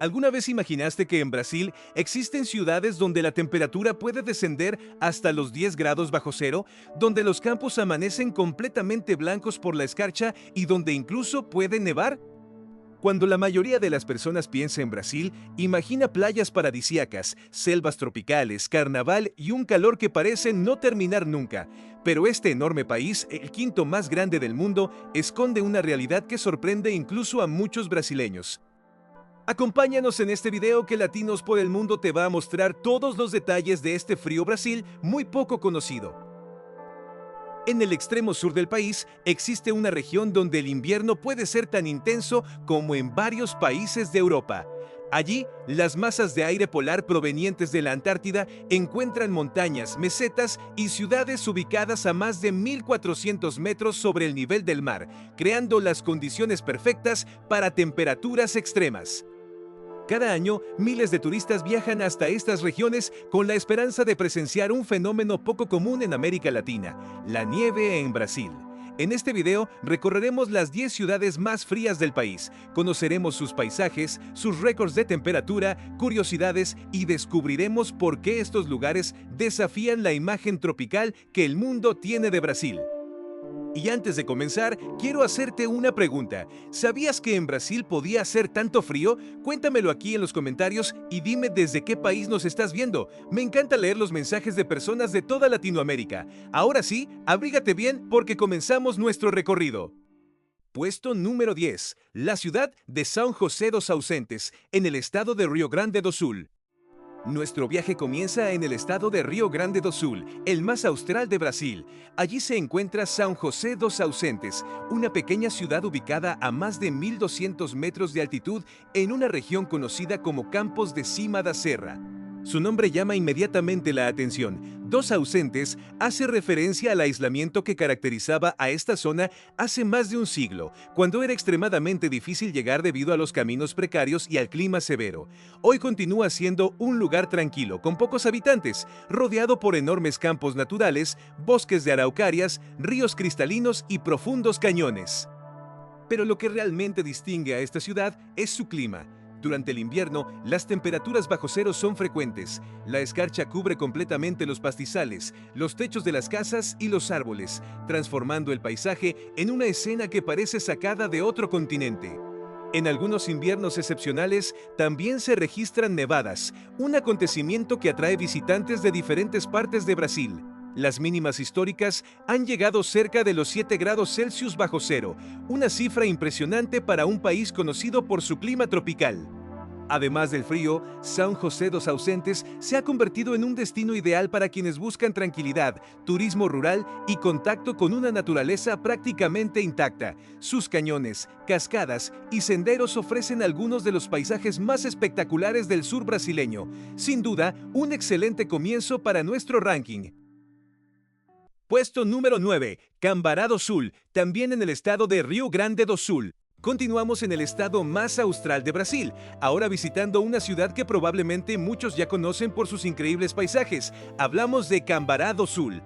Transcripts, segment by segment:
¿Alguna vez imaginaste que en Brasil existen ciudades donde la temperatura puede descender hasta los 10 grados bajo cero, donde los campos amanecen completamente blancos por la escarcha y donde incluso puede nevar? Cuando la mayoría de las personas piensa en Brasil, imagina playas paradisíacas, selvas tropicales, carnaval y un calor que parece no terminar nunca. Pero este enorme país, el quinto más grande del mundo, esconde una realidad que sorprende incluso a muchos brasileños. Acompáñanos en este video que Latinos por el Mundo te va a mostrar todos los detalles de este frío Brasil muy poco conocido. En el extremo sur del país existe una región donde el invierno puede ser tan intenso como en varios países de Europa. Allí, las masas de aire polar provenientes de la Antártida encuentran montañas, mesetas y ciudades ubicadas a más de 1.400 metros sobre el nivel del mar, creando las condiciones perfectas para temperaturas extremas. Cada año, miles de turistas viajan hasta estas regiones con la esperanza de presenciar un fenómeno poco común en América Latina, la nieve en Brasil. En este video recorreremos las 10 ciudades más frías del país, conoceremos sus paisajes, sus récords de temperatura, curiosidades y descubriremos por qué estos lugares desafían la imagen tropical que el mundo tiene de Brasil. Y antes de comenzar, quiero hacerte una pregunta. ¿Sabías que en Brasil podía hacer tanto frío? Cuéntamelo aquí en los comentarios y dime desde qué país nos estás viendo. Me encanta leer los mensajes de personas de toda Latinoamérica. Ahora sí, abrígate bien porque comenzamos nuestro recorrido. Puesto número 10. La ciudad de São José dos Ausentes, en el estado de Rio Grande do Sul. Nuestro viaje comienza en el estado de Rio Grande do Sul, el más austral de Brasil. Allí se encuentra São José dos Ausentes, una pequeña ciudad ubicada a más de 1.200 metros de altitud en una región conocida como Campos de Cima da Serra. Su nombre llama inmediatamente la atención. Dos Ausentes hace referencia al aislamiento que caracterizaba a esta zona hace más de un siglo, cuando era extremadamente difícil llegar debido a los caminos precarios y al clima severo. Hoy continúa siendo un lugar tranquilo, con pocos habitantes, rodeado por enormes campos naturales, bosques de araucarias, ríos cristalinos y profundos cañones. Pero lo que realmente distingue a esta ciudad es su clima. Durante el invierno, las temperaturas bajo cero son frecuentes. La escarcha cubre completamente los pastizales, los techos de las casas y los árboles, transformando el paisaje en una escena que parece sacada de otro continente. En algunos inviernos excepcionales, también se registran nevadas, un acontecimiento que atrae visitantes de diferentes partes de Brasil. Las mínimas históricas han llegado cerca de los 7 grados Celsius bajo cero, una cifra impresionante para un país conocido por su clima tropical. Además del frío, São José dos Ausentes se ha convertido en un destino ideal para quienes buscan tranquilidad, turismo rural y contacto con una naturaleza prácticamente intacta. Sus cañones, cascadas y senderos ofrecen algunos de los paisajes más espectaculares del sur brasileño. Sin duda, un excelente comienzo para nuestro ranking. Puesto número 9. Cambará do Sul, también en el estado de Rio Grande do Sul. Continuamos en el estado más austral de Brasil, ahora visitando una ciudad que probablemente muchos ya conocen por sus increíbles paisajes. Hablamos de Cambará do Sul.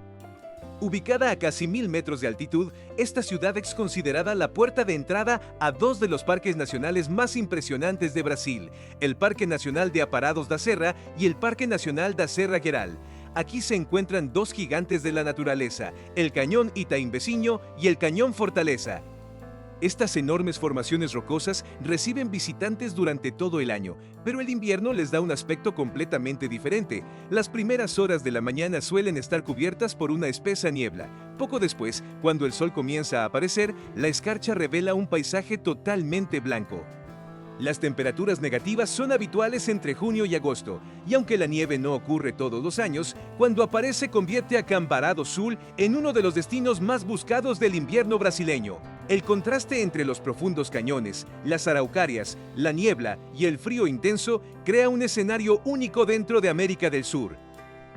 Ubicada a casi 1.000 metros de altitud, esta ciudad es considerada la puerta de entrada a dos de los parques nacionales más impresionantes de Brasil, el Parque Nacional de Aparados da Serra y el Parque Nacional da Serra Geral. Aquí se encuentran dos gigantes de la naturaleza, el Cañón Itaimbecinho y el Cañón Fortaleza. Estas enormes formaciones rocosas reciben visitantes durante todo el año, pero el invierno les da un aspecto completamente diferente. Las primeras horas de la mañana suelen estar cubiertas por una espesa niebla. Poco después, cuando el sol comienza a aparecer, la escarcha revela un paisaje totalmente blanco. Las temperaturas negativas son habituales entre junio y agosto, y aunque la nieve no ocurre todos los años, cuando aparece convierte a Cambará do Sul en uno de los destinos más buscados del invierno brasileño. El contraste entre los profundos cañones, las araucarias, la niebla y el frío intenso crea un escenario único dentro de América del Sur.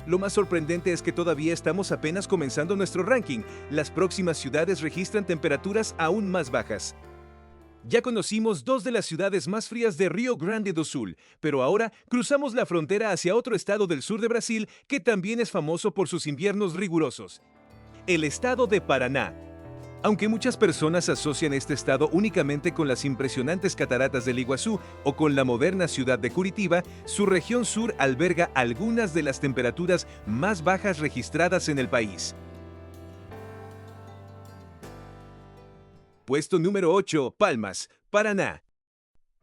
Lo más sorprendente es que todavía estamos apenas comenzando nuestro ranking. Las próximas ciudades registran temperaturas aún más bajas. Ya conocimos dos de las ciudades más frías de Rio Grande do Sul, pero ahora cruzamos la frontera hacia otro estado del sur de Brasil que también es famoso por sus inviernos rigurosos: el estado de Paraná. Aunque muchas personas asocian este estado únicamente con las impresionantes cataratas del Iguazú o con la moderna ciudad de Curitiba, su región sur alberga algunas de las temperaturas más bajas registradas en el país. Puesto número 8, Palmas, Paraná.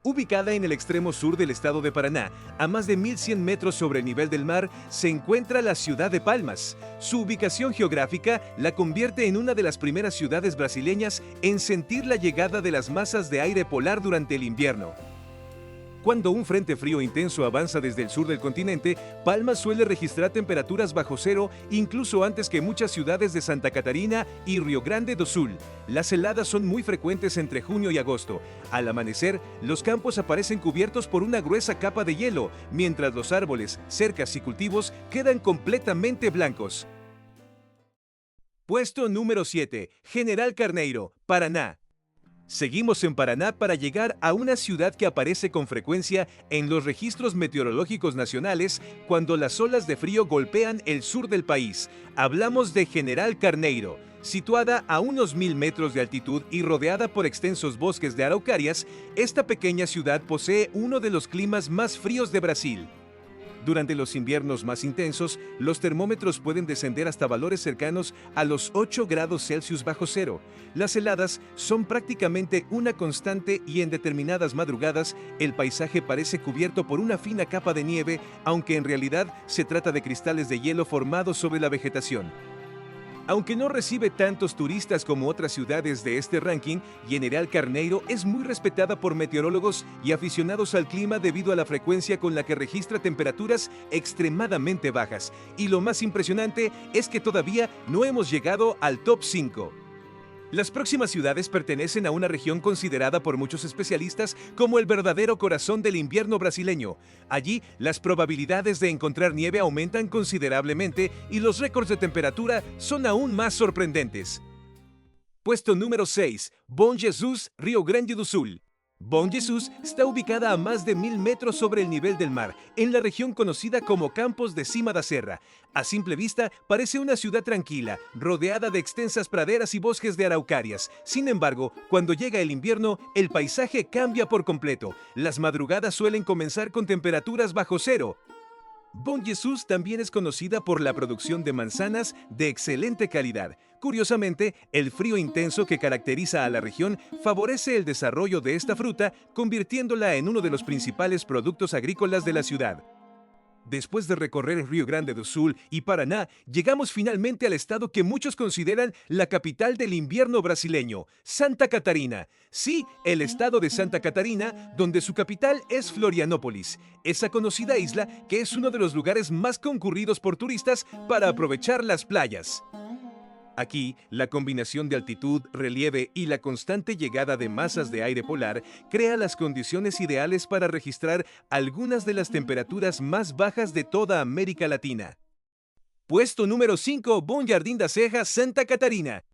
Ubicada en el extremo sur del estado de Paraná, a más de 1.100 metros sobre el nivel del mar, se encuentra la ciudad de Palmas. Su ubicación geográfica la convierte en una de las primeras ciudades brasileñas en sentir la llegada de las masas de aire polar durante el invierno. Cuando un frente frío intenso avanza desde el sur del continente, Palmas suele registrar temperaturas bajo cero incluso antes que muchas ciudades de Santa Catarina y Río Grande do Sul. Las heladas son muy frecuentes entre junio y agosto. Al amanecer, los campos aparecen cubiertos por una gruesa capa de hielo, mientras los árboles, cercas y cultivos quedan completamente blancos. Puesto número 7. General Carneiro, Paraná. Seguimos en Paraná para llegar a una ciudad que aparece con frecuencia en los registros meteorológicos nacionales cuando las olas de frío golpean el sur del país. Hablamos de General Carneiro. Situada a unos 1.000 metros de altitud y rodeada por extensos bosques de araucarias, esta pequeña ciudad posee uno de los climas más fríos de Brasil. Durante los inviernos más intensos, los termómetros pueden descender hasta valores cercanos a los 8 grados Celsius bajo cero. Las heladas son prácticamente una constante y en determinadas madrugadas el paisaje parece cubierto por una fina capa de nieve, aunque en realidad se trata de cristales de hielo formados sobre la vegetación. Aunque no recibe tantos turistas como otras ciudades de este ranking, General Carneiro es muy respetada por meteorólogos y aficionados al clima debido a la frecuencia con la que registra temperaturas extremadamente bajas. Y lo más impresionante es que todavía no hemos llegado al top 5. Las próximas ciudades pertenecen a una región considerada por muchos especialistas como el verdadero corazón del invierno brasileño. Allí, las probabilidades de encontrar nieve aumentan considerablemente y los récords de temperatura son aún más sorprendentes. Puesto número 6. Bom Jesus, Río Grande do Sul. Bom Jesus está ubicada a más de 1.000 metros sobre el nivel del mar, en la región conocida como Campos de Cima da Serra. A simple vista, parece una ciudad tranquila, rodeada de extensas praderas y bosques de araucarias. Sin embargo, cuando llega el invierno, el paisaje cambia por completo. Las madrugadas suelen comenzar con temperaturas bajo cero. Bom Jesus también es conocida por la producción de manzanas de excelente calidad. Curiosamente, el frío intenso que caracteriza a la región favorece el desarrollo de esta fruta, convirtiéndola en uno de los principales productos agrícolas de la ciudad. Después de recorrer Río Grande do Sul y Paraná, llegamos finalmente al estado que muchos consideran la capital del invierno brasileño, Santa Catarina. Sí, el estado de Santa Catarina, donde su capital es Florianópolis, esa conocida isla que es uno de los lugares más concurridos por turistas para aprovechar las playas. Aquí, la combinación de altitud, relieve y la constante llegada de masas de aire polar crea las condiciones ideales para registrar algunas de las temperaturas más bajas de toda América Latina. Puesto número 5, Bom Jardim da Serra, Santa Catarina.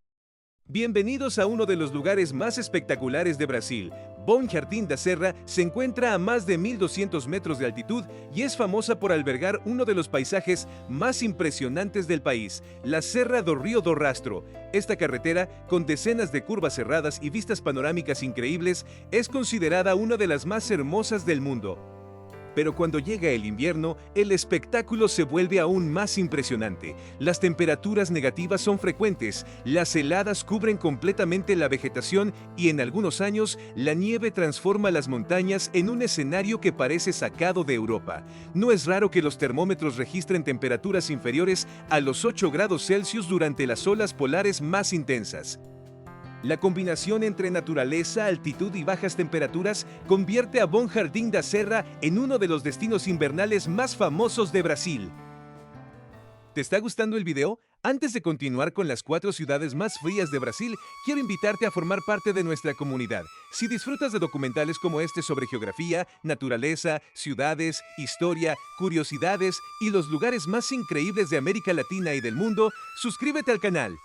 Bienvenidos a uno de los lugares más espectaculares de Brasil. Bom Jardim da Serra se encuentra a más de 1.200 metros de altitud y es famosa por albergar uno de los paisajes más impresionantes del país, la Serra do Rio do Rastro. Esta carretera, con decenas de curvas cerradas y vistas panorámicas increíbles, es considerada una de las más hermosas del mundo. Pero cuando llega el invierno, el espectáculo se vuelve aún más impresionante. Las temperaturas negativas son frecuentes, las heladas cubren completamente la vegetación y en algunos años la nieve transforma las montañas en un escenario que parece sacado de Europa. No es raro que los termómetros registren temperaturas inferiores a los 8 grados Celsius durante las olas polares más intensas. La combinación entre naturaleza, altitud y bajas temperaturas convierte a Bom Jardim da Serra en uno de los destinos invernales más famosos de Brasil. ¿Te está gustando el video? Antes de continuar con las 4 ciudades más frías de Brasil, quiero invitarte a formar parte de nuestra comunidad. Si disfrutas de documentales como este sobre geografía, naturaleza, ciudades, historia, curiosidades y los lugares más increíbles de América Latina y del mundo, suscríbete al canal.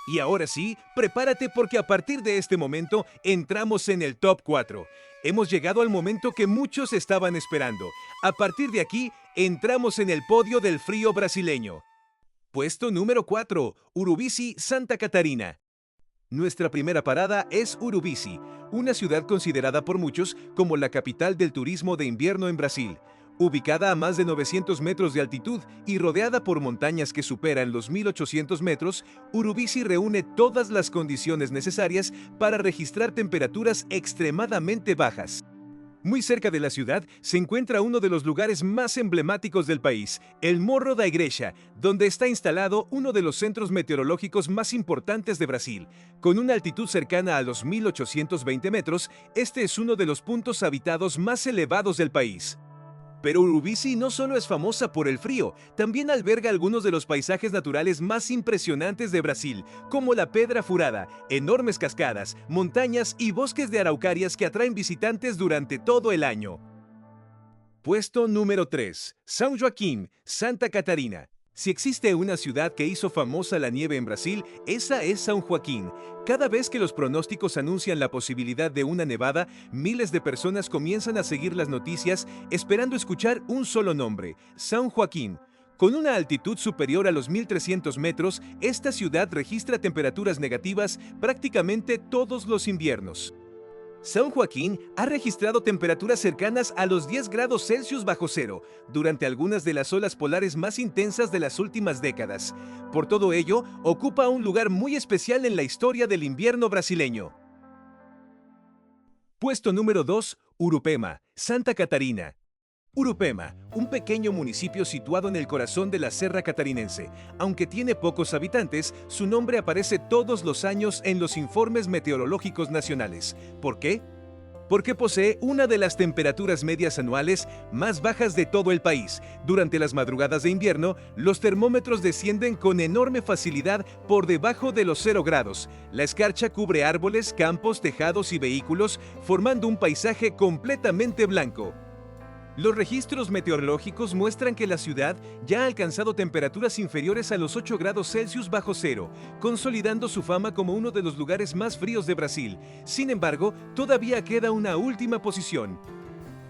Y ahora sí, prepárate porque a partir de este momento entramos en el top 4. Hemos llegado al momento que muchos estaban esperando. A partir de aquí, entramos en el podio del frío brasileño. Puesto número 4, Urubici, Santa Catarina. Nuestra primera parada es Urubici, una ciudad considerada por muchos como la capital del turismo de invierno en Brasil. Ubicada a más de 900 metros de altitud y rodeada por montañas que superan los 1800 metros, Urubici reúne todas las condiciones necesarias para registrar temperaturas extremadamente bajas. Muy cerca de la ciudad se encuentra uno de los lugares más emblemáticos del país, el Morro da Igreja, donde está instalado uno de los centros meteorológicos más importantes de Brasil. Con una altitud cercana a los 1820 metros, este es uno de los puntos habitados más elevados del país. Pero Urubici no solo es famosa por el frío, también alberga algunos de los paisajes naturales más impresionantes de Brasil, como la Pedra Furada, enormes cascadas, montañas y bosques de araucarias que atraen visitantes durante todo el año. Puesto número 3. São Joaquim, Santa Catarina. Si existe una ciudad que hizo famosa la nieve en Brasil, esa es São Joaquim. Cada vez que los pronósticos anuncian la posibilidad de una nevada, miles de personas comienzan a seguir las noticias esperando escuchar un solo nombre, São Joaquim. Con una altitud superior a los 1300 metros, esta ciudad registra temperaturas negativas prácticamente todos los inviernos. São Joaquim ha registrado temperaturas cercanas a los 10 grados Celsius bajo cero durante algunas de las olas polares más intensas de las últimas décadas. Por todo ello, ocupa un lugar muy especial en la historia del invierno brasileño. Puesto número 2. Urupema, Santa Catarina. Urupema, un pequeño municipio situado en el corazón de la Serra Catarinense. Aunque tiene pocos habitantes, su nombre aparece todos los años en los informes meteorológicos nacionales. ¿Por qué? Porque posee una de las temperaturas medias anuales más bajas de todo el país. Durante las madrugadas de invierno, los termómetros descienden con enorme facilidad por debajo de los 0 grados. La escarcha cubre árboles, campos, tejados y vehículos, formando un paisaje completamente blanco. Los registros meteorológicos muestran que la ciudad ya ha alcanzado temperaturas inferiores a los 8 grados Celsius bajo cero, consolidando su fama como uno de los lugares más fríos de Brasil. Sin embargo, todavía queda una última posición.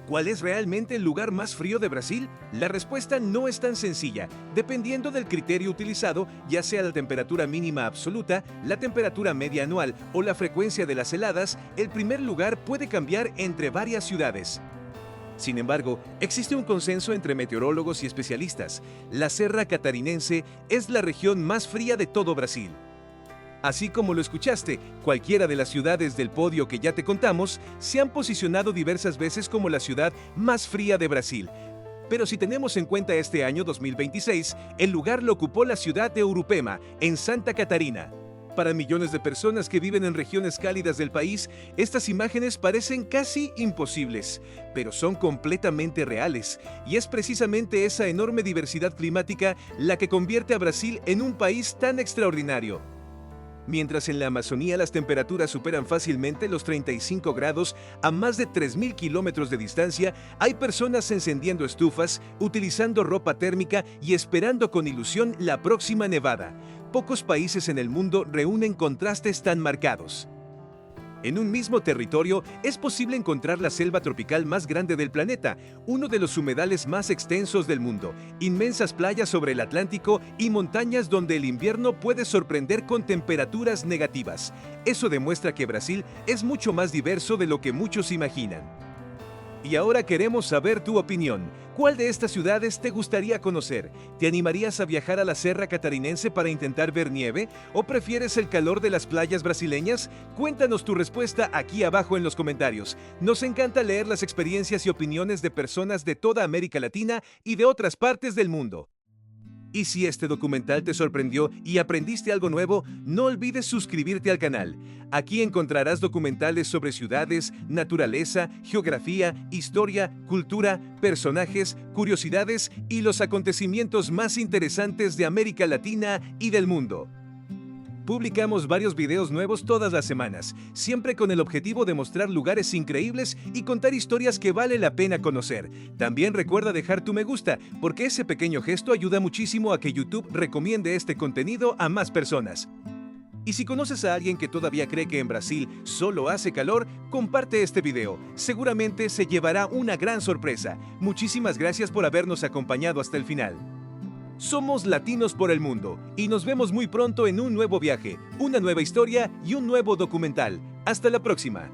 ¿Cuál es realmente el lugar más frío de Brasil? La respuesta no es tan sencilla. Dependiendo del criterio utilizado, ya sea la temperatura mínima absoluta, la temperatura media anual o la frecuencia de las heladas, el primer lugar puede cambiar entre varias ciudades. Sin embargo, existe un consenso entre meteorólogos y especialistas. La Serra Catarinense es la región más fría de todo Brasil. Así como lo escuchaste, cualquiera de las ciudades del podio que ya te contamos se han posicionado diversas veces como la ciudad más fría de Brasil. Pero si tenemos en cuenta este año 2026, el lugar lo ocupó la ciudad de Urupema, en Santa Catarina. Para millones de personas que viven en regiones cálidas del país, estas imágenes parecen casi imposibles, pero son completamente reales, y es precisamente esa enorme diversidad climática la que convierte a Brasil en un país tan extraordinario. Mientras en la Amazonía las temperaturas superan fácilmente los 35 grados a más de 3.000 kilómetros de distancia, hay personas encendiendo estufas, utilizando ropa térmica y esperando con ilusión la próxima nevada. Pocos países en el mundo reúnen contrastes tan marcados. En un mismo territorio es posible encontrar la selva tropical más grande del planeta, uno de los humedales más extensos del mundo, inmensas playas sobre el Atlántico y montañas donde el invierno puede sorprender con temperaturas negativas. Eso demuestra que Brasil es mucho más diverso de lo que muchos imaginan. Y ahora queremos saber tu opinión. ¿Cuál de estas ciudades te gustaría conocer? ¿Te animarías a viajar a la Serra Catarinense para intentar ver nieve? ¿O prefieres el calor de las playas brasileñas? Cuéntanos tu respuesta aquí abajo en los comentarios. Nos encanta leer las experiencias y opiniones de personas de toda América Latina y de otras partes del mundo. Y si este documental te sorprendió y aprendiste algo nuevo, no olvides suscribirte al canal. Aquí encontrarás documentales sobre ciudades, naturaleza, geografía, historia, cultura, personajes, curiosidades y los acontecimientos más interesantes de América Latina y del mundo. Publicamos varios videos nuevos todas las semanas, siempre con el objetivo de mostrar lugares increíbles y contar historias que vale la pena conocer. También recuerda dejar tu me gusta, porque ese pequeño gesto ayuda muchísimo a que YouTube recomiende este contenido a más personas. Y si conoces a alguien que todavía cree que en Brasil solo hace calor, comparte este video. Seguramente se llevará una gran sorpresa. Muchísimas gracias por habernos acompañado hasta el final. Somos Latinos por el Mundo y nos vemos muy pronto en un nuevo viaje, una nueva historia y un nuevo documental. Hasta la próxima.